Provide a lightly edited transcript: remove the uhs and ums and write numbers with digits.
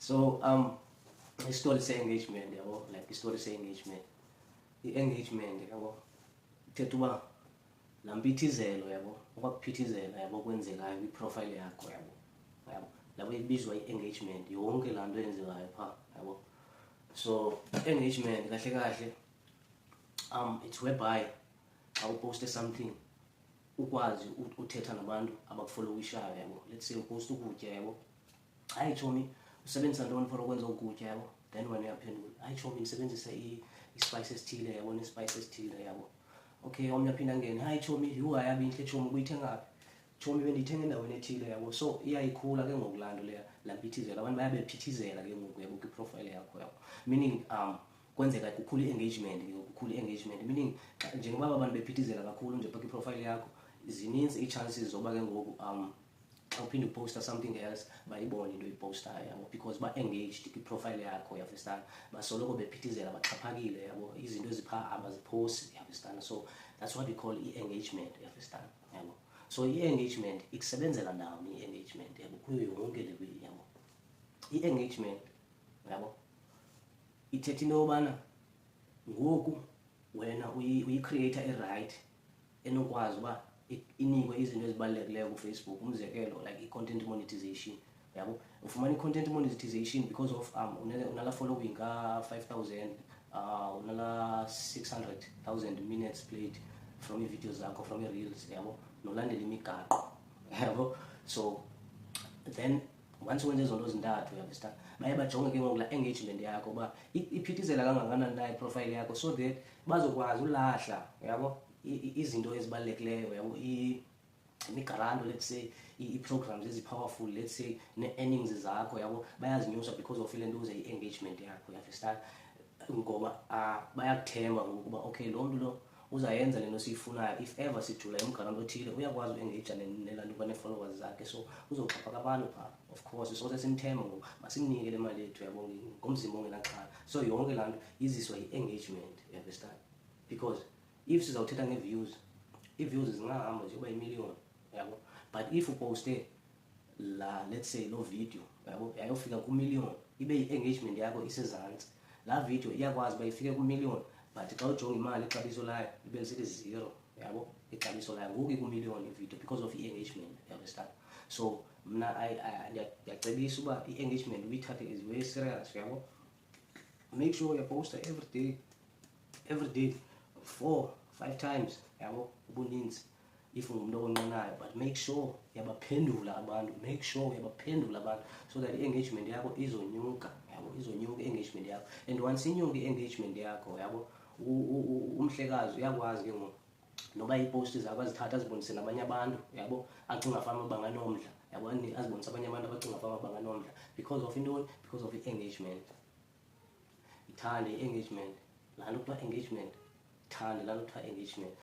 So isitori se-engagement yabo, like isitori se-engagement. I-engagement yabo ithetha uba la mpithizelo yabo, okwakuphithizela yabo kwenzekayo kwiprofile yakho yabo labo ibizwa i-engagement, yonke laa nto eyenzekayo phaa yabo. So engagement kahle kahle it's whereby xa uposte something ukwazi uthetha nabantu abakufollowishayo yabo. Let's say uposte ukutya yabo, hayi chomi usebenzisa ntoni for ukwenza ukutya yabo, then wena uyaphendula hayi chomi ndisebenzisa i-spice esithile yabo, ne-spice esithile yabo. Okay, omnye aphinda angene, hayi chomi yhu hayabi intle chomi ubuyithengaphi, chomi bendiyithenga endaweni ethile yabo. So iyayikhula ke ngoku laa nto leya, laa mpithizelo, abantu baya bephithizela ke ngoku yabo kwiprofile yakho yabo, meaning kwenzeka kukhula i-engagement ke, kukhula i-engagement, meaning njengoba aba bantu bephithizela kakhulu nje phaa kwiprofile yakho, zininzi ii-chances zoba ke ngoku xa uphinde uposta something else bayibone into oyipostayo yabo, because ba-engaged kwiprofile yakho, uyafestana, basoloko bephithizela, baxhaphakile yabo, izinto eziphaa abaziphosi, uyafestana. So that's what we call i-engagement, uyafestana yabo. So i-engagement ikusebenzela ndawoni i-engagement yabo kuyo yonke le yabo. I-engagement yabo ithetha into yobana ngoku wena uyi-creator e-right enokwazi uba inikwe izinto ezibalulekileyo kuFacebook. Umzekelo like i-content monetization yabo, ufumana i-content monetization because of unala following ka-5,000 unala 600,000 minutes played from ii-videos zakho, from ii-reels yabo, nolandela imigaqo yabo. So then once wenze ezo nto zintathu, uyabestana, baye bajonge ke ngoku laa engagement yakho uba iphithizela kangakanani na iprofile yakho, so that bazokwazi ulahla yabo izinto ezibalulekileyo yabo, imigaranto, let's say ii-programs ezi-powerful, let's say nee-earnings zakho yabo, bayazinyusa because of ile nto uze i-engagement yakho, uyafestana. Ngoba bayakuthemba ngokuba okay lo mntu lo uzayenza le nto siyifunayo, if ever sijula imigaranto othile uyakwazi uengaja nelaa nto banee-followers zakhe, so uzoxhaphaka abantu phaa. Of course sose simthemba ngoku masimnike le mali yethu yabo ngomzimba ongenaxhala. So yonke laa nto iziswa yi-engagement, uyafestana, because if sizawuthetha nge-views, ii-views zingahamba nje uba yimiliyoni yabo, but if uposte let's say loo video yabo yayofika kumiliyoni, ibe i-engagement yakho isezantsi, laa video iyakwazi uba ifike kumiliyoni, but xa ujonga imali, ixabiso layo libe lisithi 0 yabo, ixabiso layo ngoku ikumiliyoni ivideo because of i-engagement, uyabestana. So mna ndiyacebisa uba i-engagement uyithathe is very serious yabo. Make sure uyaposta every day 4-5 times yabo, ubuninzi if ungumntu owonqenayo, but make sure uyabaphendula abantu, make sure uyabaphendula abantu, so that i-engagement yakho izonyuka yabo, izonyuka i-engagement yakho. And once inyuka i-engagement yakho yabo, umhlekazi uyakwazi ke ngoku noba iiposti zakho azithatha azibonise nabanye abantu yabo, acinga fama banganomdla yabo, azibonise abanye abantu abacinga fama banganomdla because of intoni, because of i-engagement. Ithande i-engagement, laa nto kuthiwa engagement, ithande laa nto kuthiwa engagement.